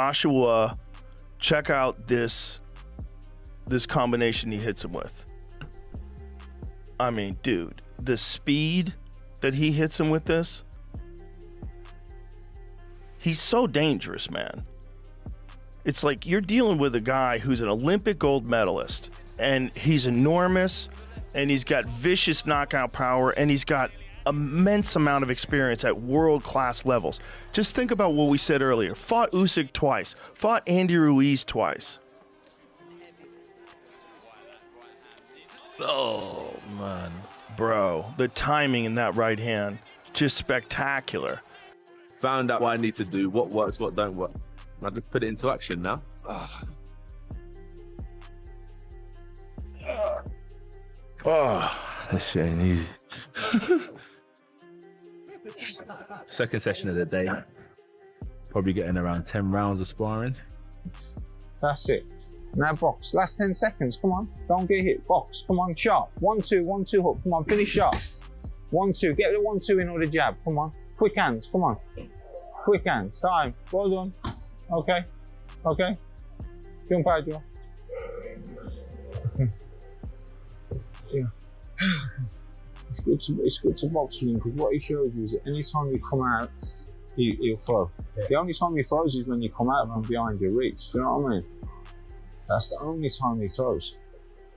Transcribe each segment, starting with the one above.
Joshua, check out this combination he hits him with. I mean, dude, the speed that he hits him with this, he's so dangerous, man. It's like you're dealing with a guy who's an Olympic gold medalist, and he's enormous, and he's got vicious knockout power, and he's got immense amount of experience at world-class levels. Just think about what we said earlier. Fought Usyk twice, fought Andy Ruiz twice. Oh, man. Bro, the timing in that right hand, just spectacular. Found out what I need to do, what works, what don't work. I just put it into action now. Oh, this shit ain't easy. Second session of the day. Probably getting around 10 rounds of sparring. That's it. Now box. Last 10 seconds. Come on. Don't get hit. Box. Come on. Sharp. 1-2. 1-2 hook. Come on. Finish sharp. 1-2. Get the 1-2 in or the jab. Come on. Quick hands. Come on. Quick hands. Time. Well done. Okay. Okay. Jump out, Josh. Yeah. It's good to box with him because what he shows you is that anytime you come out, he'll throw. Yeah. The only time he throws is when you come out from behind your reach. Do you know what I mean? That's the only time he throws.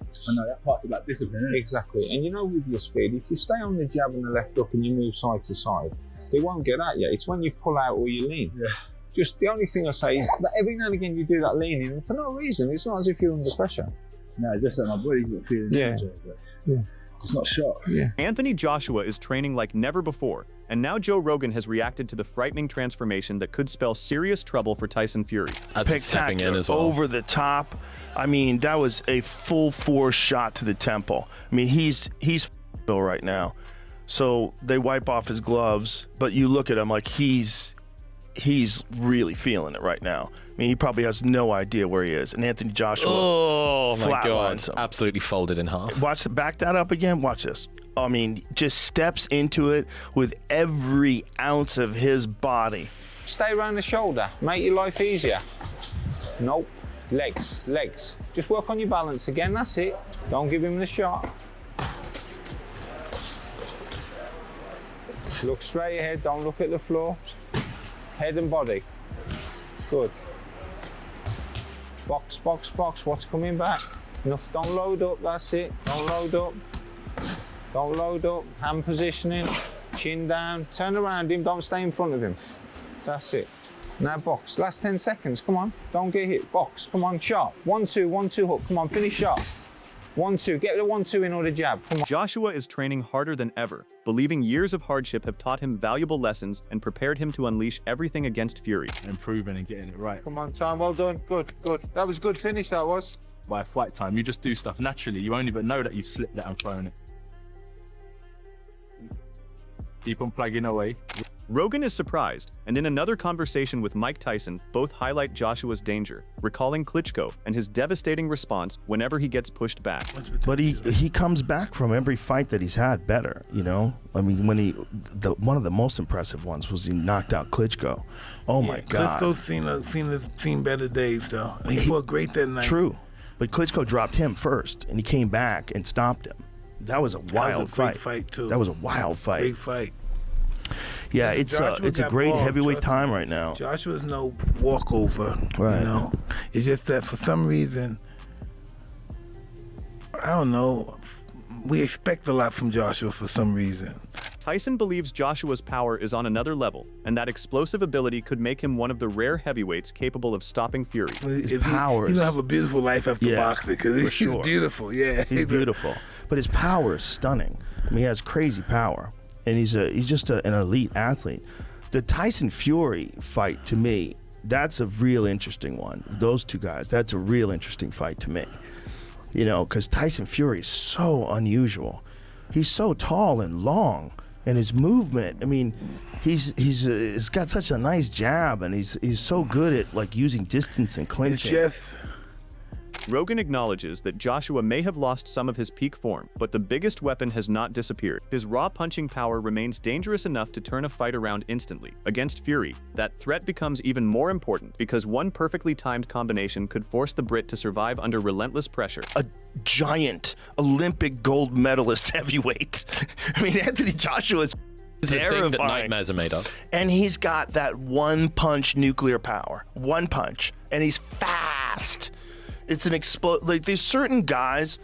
I know, that part's about discipline, isn't it? Exactly. And you know, with your speed, if you stay on the jab and the left hook and you move side to side, they won't get at you. It's when you pull out or you lean. Yeah. Just the only thing I say is that every now and again you do that leaning and for no reason. It's not as if you're under pressure. No, just that my body's not feeling yeah. It's not shot. Yeah. Anthony Joshua is training like never before, and now Joe Rogan has reacted to the frightening transformation that could spell serious trouble for Tyson Fury. Spectacular, as well. Over the top. I mean, that was a full force shot to the temple. I mean, he's Bill right now. So they wipe off his gloves, but you look at him like he's really feeling it right now. I mean, he probably has no idea where he is. And Anthony Joshua, my God, absolutely folded in half. Back that up again. Watch this. I mean, just steps into it with every ounce of his body. Stay around the shoulder. Make your life easier. Nope. Legs, legs. Just work on your balance again. That's it. Don't give him the shot. Look straight ahead. Don't look at the floor. Head and body. Good. Box, box, box. What's coming back? Enough. Don't load up. That's it. Don't load up. Don't load up. Hand positioning. Chin down. Turn around him. Don't stay in front of him. That's it. Now box. Last 10 seconds. Come on. Don't get hit. Box. Come on. Sharp. 1-2. 1-2 hook. Come on. Finish sharp. 1-2. Get the 1-2 in or the jab. Come on. Joshua is training harder than ever, believing years of hardship have taught him valuable lessons and prepared him to unleash everything against Fury. Improving and getting it right. Come on, time. Well done. Good, good. That was good finish, that was. By fight time, you just do stuff naturally. You won't even know that you've slipped that and thrown it. Keep on plugging away. Rogan is surprised, and in another conversation with Mike Tyson, both highlight Joshua's danger, recalling Klitschko and his devastating response whenever he gets pushed back. But he comes back from every fight that he's had better, you know? I mean, when one of the most impressive ones was he knocked out Klitschko. Oh my God. Klitschko's seen better days though. He fought great that night. True, but Klitschko dropped him first, and he came back and stopped him. That was a wild fight. Great fight too. That was a wild fight. Great fight. Yeah, it's a great heavyweight time right now. Joshua's no walkover, right. You know. It's just that for some reason, I don't know, we expect a lot from Joshua for some reason. Tyson believes Joshua's power is on another level, and that explosive ability could make him one of the rare heavyweights capable of stopping Fury. His powers. He's gonna have a beautiful life after boxing, because he's beautiful, yeah. He's beautiful, but his power is stunning. I mean, he has crazy power. And he's just an elite athlete. The Tyson Fury fight, to me, that's a real interesting one. Those two guys, that's a real interesting fight to me. You know, because Tyson Fury is so unusual. He's so tall and long, and his movement. I mean, he's got such a nice jab, and he's so good at like using distance and clinching. Rogan acknowledges that Joshua may have lost some of his peak form, but the biggest weapon has not disappeared. His raw punching power remains dangerous enough to turn a fight around instantly. Against Fury, that threat becomes even more important because one perfectly timed combination could force the Brit to survive under relentless pressure. A giant Olympic gold medalist heavyweight. I mean, Anthony Joshua is It's the thing that terrifying. nightmares are made of. And he's got that one punch nuclear power. One punch. And he's fast. It's an like there's certain guys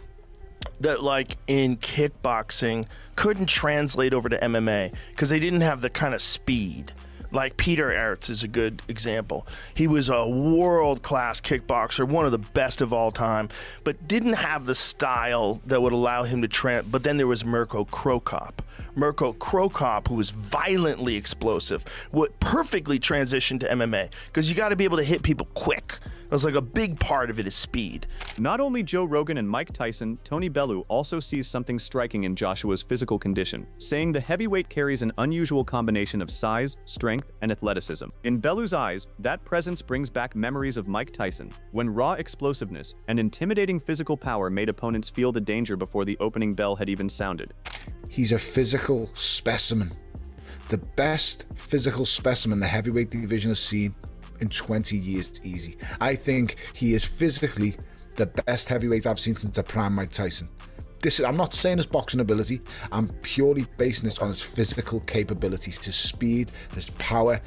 that like in kickboxing couldn't translate over to MMA because they didn't have the kind of speed. Like Peter Aerts is a good example. He was a world-class kickboxer, one of the best of all time, but didn't have the style that would allow him to But then there was Mirko Cro Cop. Mirko Cro Cop, who was violently explosive, would perfectly transition to MMA because you got to be able to hit people quick. It was like a big part of it is speed. Not only Joe Rogan and Mike Tyson, Tony Bellew also sees something striking in Joshua's physical condition, saying the heavyweight carries an unusual combination of size, strength, and athleticism. In Bellew's eyes, that presence brings back memories of Mike Tyson, when raw explosiveness and intimidating physical power made opponents feel the danger before the opening bell had even sounded. He's a physical specimen. The best physical specimen the heavyweight division has seen in 20 years easy. I think he is physically the best heavyweight I've seen since the prime Mike Tyson. I'm not saying his boxing ability, I'm purely basing this on his physical capabilities, his speed, his power.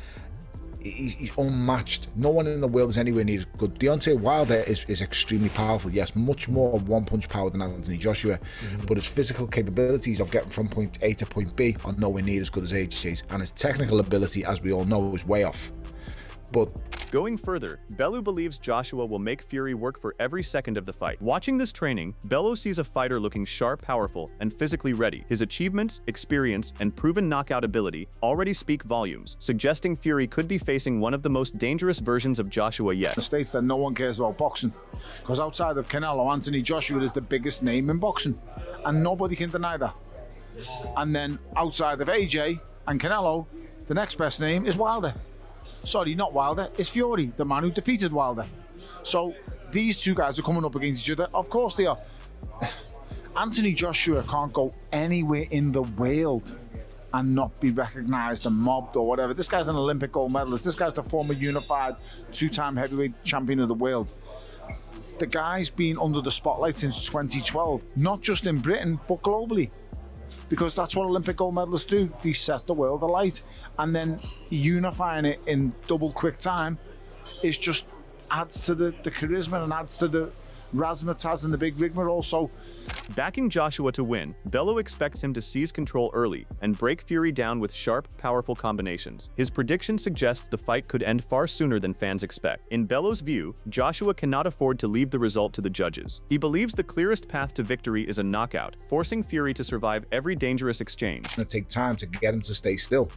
He's unmatched. No one in the world is anywhere near as good. Deontay Wilder is extremely powerful, yes, much more one-punch power than Anthony Joshua, but his physical capabilities of getting from point A to point B are nowhere near as good as AJ's, and his technical ability, as we all know, is way off. But going further, Bellew believes Joshua will make Fury work for every second of the fight. Watching this training, Bellew sees a fighter looking sharp, powerful, and physically ready. His achievements, experience, and proven knockout ability already speak volumes, suggesting Fury could be facing one of the most dangerous versions of Joshua yet. States that no one cares about boxing, because outside of Canelo, Anthony Joshua is the biggest name in boxing, and nobody can deny that. And then outside of AJ and Canelo, the next best name is Wilder. Sorry, not Wilder, it's Fury, the man who defeated Wilder. So these two guys are coming up against each other. Of course they are. Anthony Joshua can't go anywhere in the world and not be recognised and mobbed or whatever. This guy's an Olympic gold medalist. This guy's the former unified two-time heavyweight champion of the world. The guy's been under the spotlight since 2012, not just in Britain, but globally. Because that's what Olympic gold medalists do. They set the world alight. And then unifying it in double quick time is just adds to the charisma and adds to the razzmatazz and the big rigmarole. So, backing Joshua to win, Bellew expects him to seize control early and break Fury down with sharp, powerful combinations. His prediction suggests the fight could end far sooner than fans expect. In Bellew's view, Joshua cannot afford to leave the result to the judges. He believes the clearest path to victory is a knockout, forcing Fury to survive every dangerous exchange. It's going to take time to get him to stay still.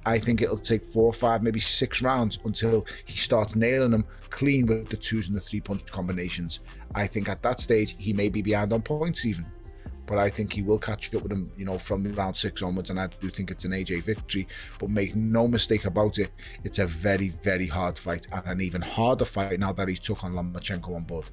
I think it'll take 4, 5, maybe 6 rounds until he starts nailing them clean with the 2s and the 3-punch combinations. I think at that stage, he may be behind on points even. But I think he will catch up with him, you know, from round 6 onwards, and I do think it's an AJ victory. But make no mistake about it, it's a very, very hard fight, and an even harder fight now that he's took on Lomachenko on board.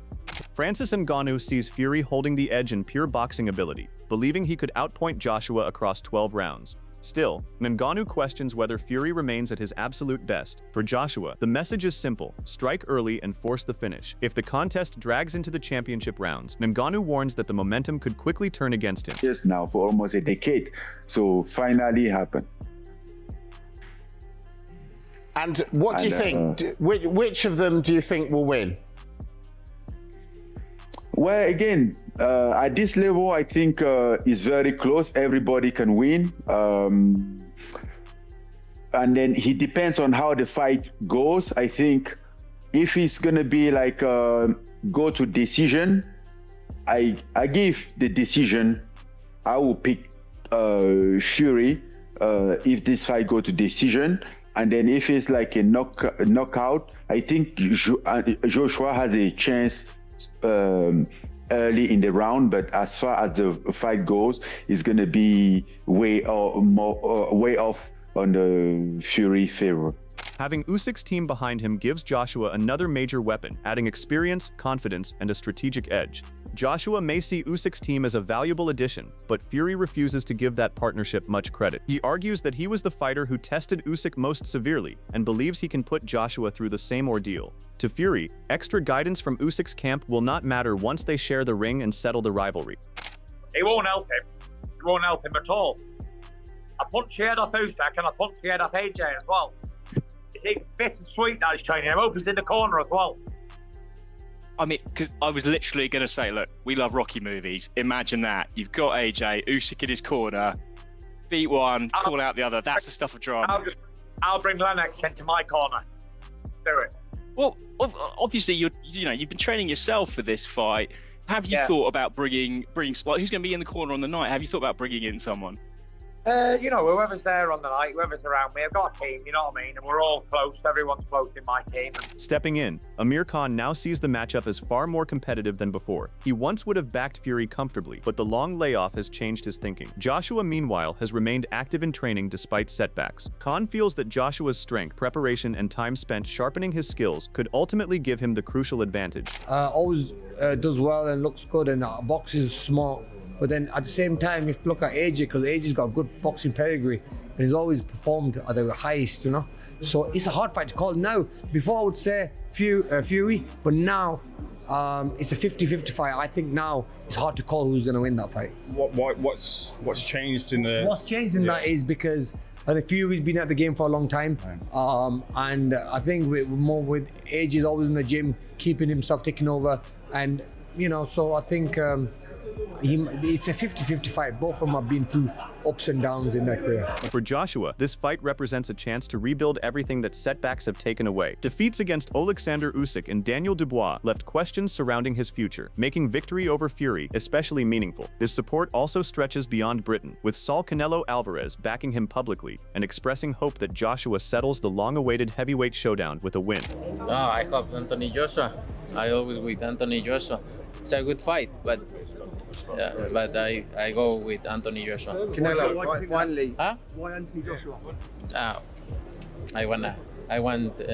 Francis Ngannou sees Fury holding the edge in pure boxing ability, believing he could outpoint Joshua across 12 rounds. Still, Ngannou questions whether Fury remains at his absolute best. For Joshua, the message is simple: strike early and force the finish. If the contest drags into the championship rounds, Ngannou warns that the momentum could quickly turn against him. Just now for almost a decade, so finally happened. And what do you think? Which of them do you think will win? Well, again, at this level, I think it's very close. Everybody can win. And then it depends on how the fight goes. I think if it's going to be like go to decision, I give the decision. I will pick Fury if this fight go to decision. And then if it's like a knockout, I think Joshua has a chance early in the round, but as far as the fight goes, it's going to be way off on the Fury favor. Having Usyk's team behind him gives Joshua another major weapon, adding experience, confidence, and a strategic edge. Joshua may see Usyk's team as a valuable addition, but Fury refuses to give that partnership much credit. He argues that he was the fighter who tested Usyk most severely and believes he can put Joshua through the same ordeal. To Fury, extra guidance from Usyk's camp will not matter once they share the ring and settle the rivalry. It won't help him. It won't help him at all. I punched the head off Usyk and I punched the head off AJ as well. He's fit and sweet now he's training. I hope he's in the corner as well. I mean, because I was literally going to say, look, we love Rocky movies. Imagine that. You've got AJ, Usyk in his corner, beat one, call out the other. That's the stuff of drama. I'll bring Lennox into my corner. Do it. Well, obviously, you've been training yourself for this fight. Have you thought about bringing who's going to be in the corner on the night? Have you thought about bringing in someone? Whoever's there on the night, whoever's around me, I've got a team, you know what I mean? And we're all close, everyone's close in my team. Stepping in, Amir Khan now sees the matchup as far more competitive than before. He once would have backed Fury comfortably, but the long layoff has changed his thinking. Joshua, meanwhile, has remained active in training despite setbacks. Khan feels that Joshua's strength, preparation, and time spent sharpening his skills could ultimately give him the crucial advantage. Always does well and looks good and boxes smart. But then at the same time, you have to look at AJ, because AJ's got a good boxing pedigree and he's always performed at the highest, you know? So it's a hard fight to call now. Before I would say Fury, but now it's a 50-50 fight. I think now it's hard to call who's going to win that fight. What's changed in the... What's changed in that is because I think Fury's been at the game for a long time. And I think with AJ's always in the gym, keeping himself taking over. And, so I think... it's a 50-50 fight. Both of them have been through ups and downs in their career. For Joshua, this fight represents a chance to rebuild everything that setbacks have taken away. Defeats against Alexander Usyk and Daniel Dubois left questions surrounding his future, making victory over Fury especially meaningful. His support also stretches beyond Britain, with Saul Canelo Alvarez backing him publicly and expressing hope that Joshua settles the long-awaited heavyweight showdown with a win. I hope Anthony Joshua. I always with Anthony Joshua. It's a good fight, but I go with Anthony Joshua. Why Anthony Joshua? I want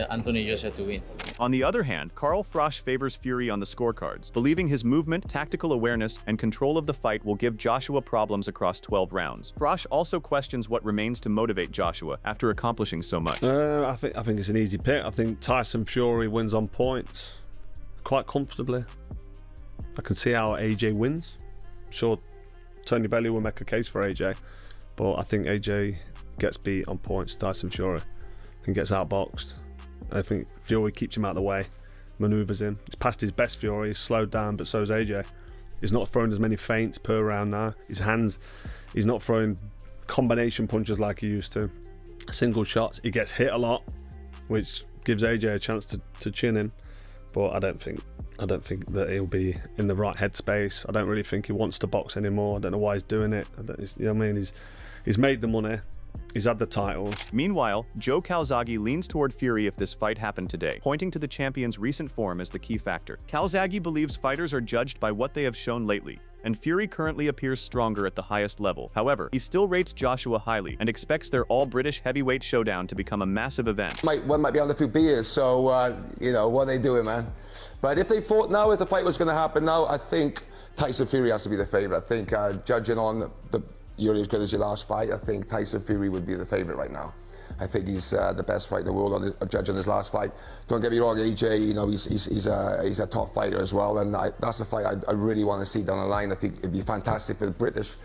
Anthony Joshua to win. On the other hand, Carl Froch favors Fury on the scorecards, believing his movement, tactical awareness, and control of the fight will give Joshua problems across 12 rounds. Froch also questions what remains to motivate Joshua after accomplishing so much. I think it's an easy pick. I think Tyson Fury wins on points quite comfortably. I can see how AJ wins. I'm sure Tony Bellew will make a case for AJ, but I think AJ gets beat on points. Tyson Fury, I think, gets outboxed. I think Fury keeps him out of the way, manoeuvres him. He's past his best Fury, he's slowed down, but so is AJ. He's not throwing as many feints per round now. His hands, he's not throwing combination punches like he used to. Single shots, he gets hit a lot, which gives AJ a chance to chin him, but I don't think that he'll be in the right headspace. I don't really think he wants to box anymore. I don't know why he's doing it. He's made the money. He's had the title. Meanwhile, Joe Kzagi leans toward Fury if this fight happened today, pointing to the champion's recent form as the key factor. Kzagi believes fighters are judged by what they have shown lately, and Fury currently appears stronger at the highest level. However, he still rates Joshua highly and expects their all-British heavyweight showdown to become a massive event. One might be on a few beers, so, what are they doing, man? But if they fought now, if the fight was going to happen now, I think Tyson Fury has to be the favourite. I think, judging on you're as good as your last fight, I think Tyson Fury would be the favourite right now. I think he's the best fighter in the world judging his last fight. Don't get me wrong, AJ, he's a top fighter as well, and that's a fight I really want to see down the line. I think it'd be fantastic for the British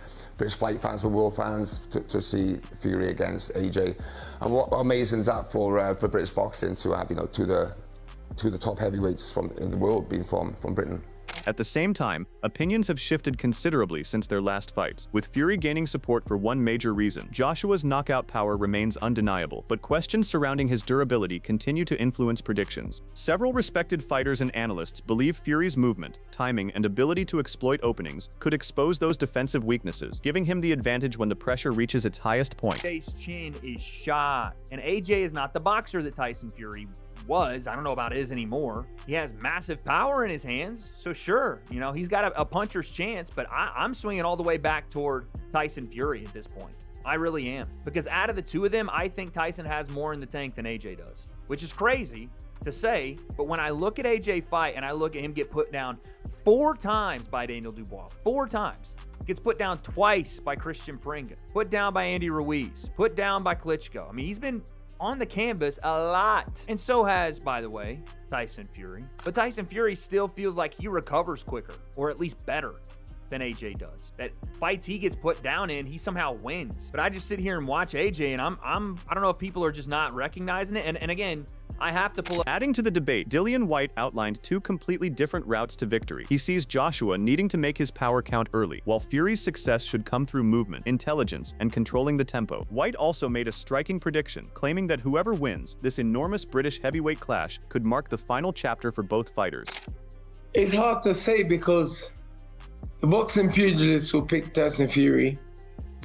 fight fans, for world fans, to see Fury against AJ. And what amazing is that for British boxing to have two of the top heavyweights in the world being from Britain. At the same time, opinions have shifted considerably since their last fights, with Fury gaining support for one major reason. Joshua's knockout power remains undeniable, but questions surrounding his durability continue to influence predictions. Several respected fighters and analysts believe Fury's movement, timing, and ability to exploit openings could expose those defensive weaknesses, giving him the advantage when the pressure reaches its highest point. AJ's chin is shot, and AJ is not the boxer that Tyson Fury was. I don't know about is anymore. He has massive power in his hands, so sure, he's got a puncher's chance, but I'm swinging all the way back toward Tyson Fury at this point. I really am. Because out of the two of them, I think Tyson has more in the tank than AJ does, which is crazy to say. But when I look at AJ fight and I look at him get put down 4 times by Daniel Dubois, 4 times. Gets put down twice by Christian Pringa, put down by Andy Ruiz, put down by Klitschko. I mean, he's been on the canvas a lot. And so has, by the way, Tyson Fury. But Tyson Fury still feels like he recovers quicker, or at least better than AJ does. That fights he gets put down in, he somehow wins. But I just sit here and watch AJ, and I don't know if people are just not recognizing it. And again, I have to pull up. Adding to the debate, Dillian Whyte outlined 2 completely different routes to victory. He sees Joshua needing to make his power count early, while Fury's success should come through movement, intelligence, and controlling the tempo. Whyte also made a striking prediction, claiming that whoever wins this enormous British heavyweight clash could mark the final chapter for both fighters. It's hard to say because the boxing pugilists will pick Tyson Fury,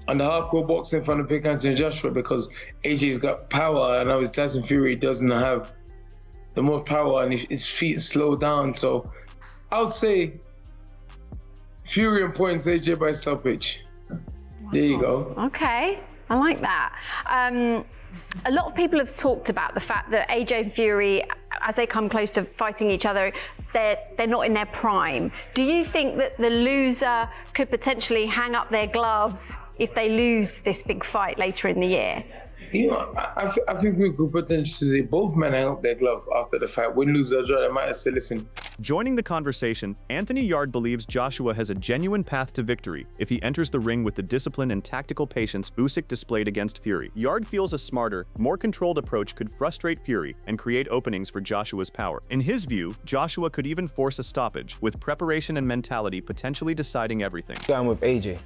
and the hardcore boxing fan will pick Anthony Joshua because AJ's got power, and obviously Tyson Fury doesn't have the more power, and his feet slow down. So I would say Fury on points, AJ by stoppage. There you go. Okay, I like that. A lot of people have talked about the fact that AJ and Fury, as they come close to fighting each other, they're not in their prime. Do you think that the loser could potentially hang up their gloves if they lose this big fight later in the year? You know, I think we could potentially see both men hang up their glove after the fight. Win, lose, or draw, they might say, listen. Joining the conversation, Anthony Yard believes Joshua has a genuine path to victory if he enters the ring with the discipline and tactical patience Usyk displayed against Fury. Yard feels a smarter, more controlled approach could frustrate Fury and create openings for Joshua's power. In his view, Joshua could even force a stoppage, with preparation and mentality potentially deciding everything. Going with AJ.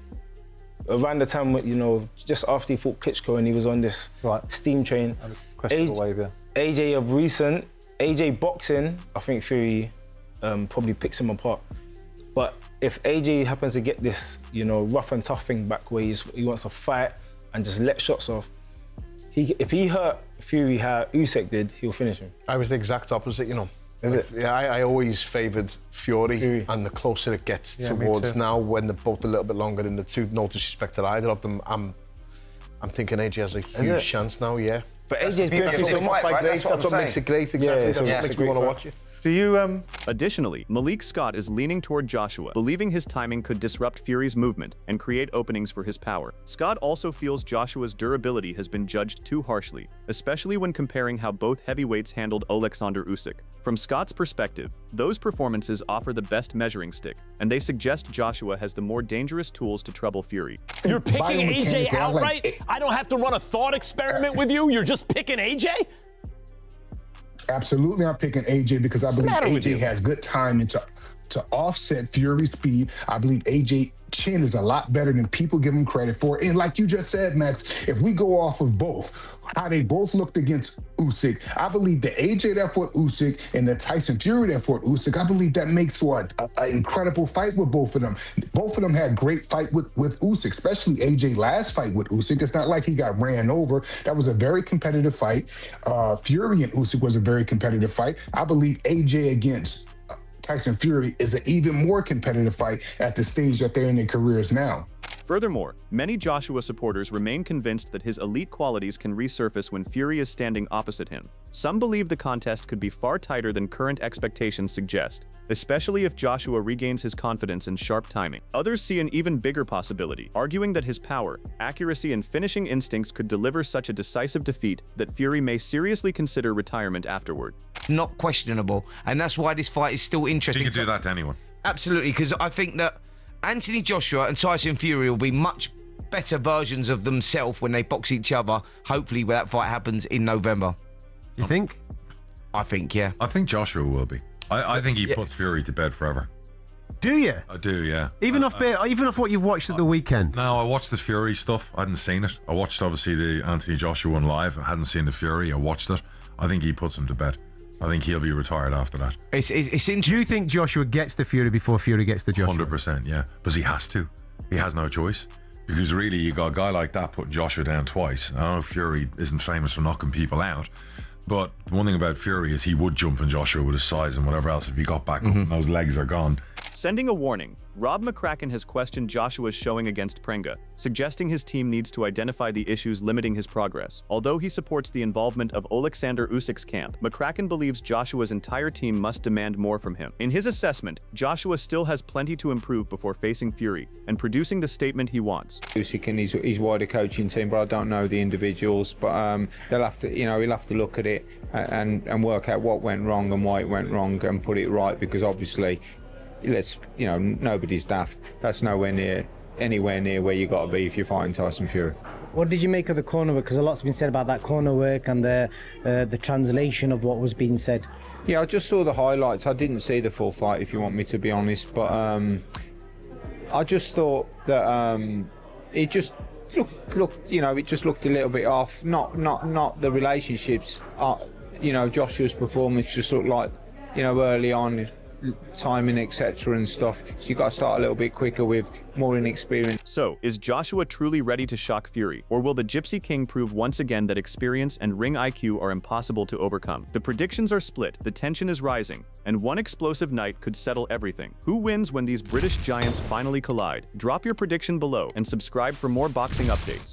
Around the time, you know, just after he fought Klitschko and he was on this steam train. AJ of recent, AJ boxing, I think Fury probably picks him apart. But if AJ happens to get this, you know, rough and tough thing back where he wants to fight and just let shots off, if he hurt Fury how Usyk did, he'll finish him. I was the exact opposite, you know. Is it? Yeah, I always favoured Fury, and the closer it gets towards now, when they're both a little bit longer in the two, no disrespect to either of them, I'm thinking AJ has a huge chance now, yeah. But AJ's been through some fight, right? That's what makes it great, exactly. That's what makes me want to watch it. Do you, Additionally, Malik Scott is leaning toward Joshua, believing his timing could disrupt Fury's movement and create openings for his power. Scott also feels Joshua's durability has been judged too harshly, especially when comparing how both heavyweights handled Alexander Usyk. From Scott's perspective, those performances offer the best measuring stick, and they suggest Joshua has the more dangerous tools to trouble Fury. You're picking AJ outright? I don't have to run a thought experiment with you? You're just picking AJ? Absolutely, I'm picking AJ because I believe AJ has good timing to offset Fury's speed. I believe AJ chin is a lot better than people give him credit for. And like you just said, Max, if we go off of both, how they both looked against Usyk, I believe the AJ that fought Usyk and the Tyson Fury that fought Usyk, I believe that makes for an incredible fight with both of them. Both of them had great fight with Usyk, especially AJ last fight with Usyk. It's not like he got ran over. That was a very competitive fight. Fury and Usyk was a very competitive fight. I believe AJ against Tyson Fury is an even more competitive fight at the stage that they're in their careers now. Furthermore, many Joshua supporters remain convinced that his elite qualities can resurface when Fury is standing opposite him. Some believe the contest could be far tighter than current expectations suggest, especially if Joshua regains his confidence and sharp timing. Others see an even bigger possibility, arguing that his power, accuracy, and finishing instincts could deliver such a decisive defeat that Fury may seriously consider retirement afterward. Not questionable, and that's why this fight is still interesting. You could do that to anyone. Absolutely, because I think that Anthony Joshua and Tyson Fury will be much better versions of themselves when they box each other, hopefully when that fight happens in November. You think? I think, yeah. I think Joshua will be. I think he puts Fury to bed forever. Do you? I do, yeah. Even off what you've watched at the weekend? No, I watched the Fury stuff. I hadn't seen it. I watched, obviously, the Anthony Joshua one live. I hadn't seen the Fury. I watched it. I think he puts him to bed. I think he'll be retired after that. It's interesting. Do you think Joshua gets the Fury before Fury gets the Joshua? 100%, yeah. Because he has to. He has no choice. Because really, you got a guy like that putting Joshua down twice. I know Fury isn't famous for knocking people out, but one thing about Fury is he would jump on Joshua with his size and whatever else if he got back up and those legs are gone. Sending a warning, Rob McCracken has questioned Joshua's showing against Prenga, suggesting his team needs to identify the issues limiting his progress. Although he supports the involvement of Alexander Usyk's camp, McCracken believes Joshua's entire team must demand more from him. In his assessment, Joshua still has plenty to improve before facing Fury and producing the statement he wants. Usyk and his wider coaching team, but I don't know the individuals, but they'll have to, he'll have to look at it and work out what went wrong and why it went wrong and put it right, because obviously, nobody's daft. That's anywhere near where you got to be if you're fighting Tyson Fury. What did you make of the corner work? Because a lot's been said about that corner work and the translation of what was being said. Yeah, I just saw the highlights. I didn't see the full fight, if you want me to be honest, but I just thought that it just looked, it just looked a little bit off. Not the relationships. Joshua's performance just looked like, early on, timing, etc. and stuff. So you got to start a little bit quicker with more inexperience. So, is Joshua truly ready to shock Fury, or will the Gypsy King prove once again that experience and ring IQ are impossible to overcome? The predictions are split, the tension is rising, and one explosive night could settle everything. Who wins when these British giants finally collide? Drop your prediction below and subscribe for more boxing updates.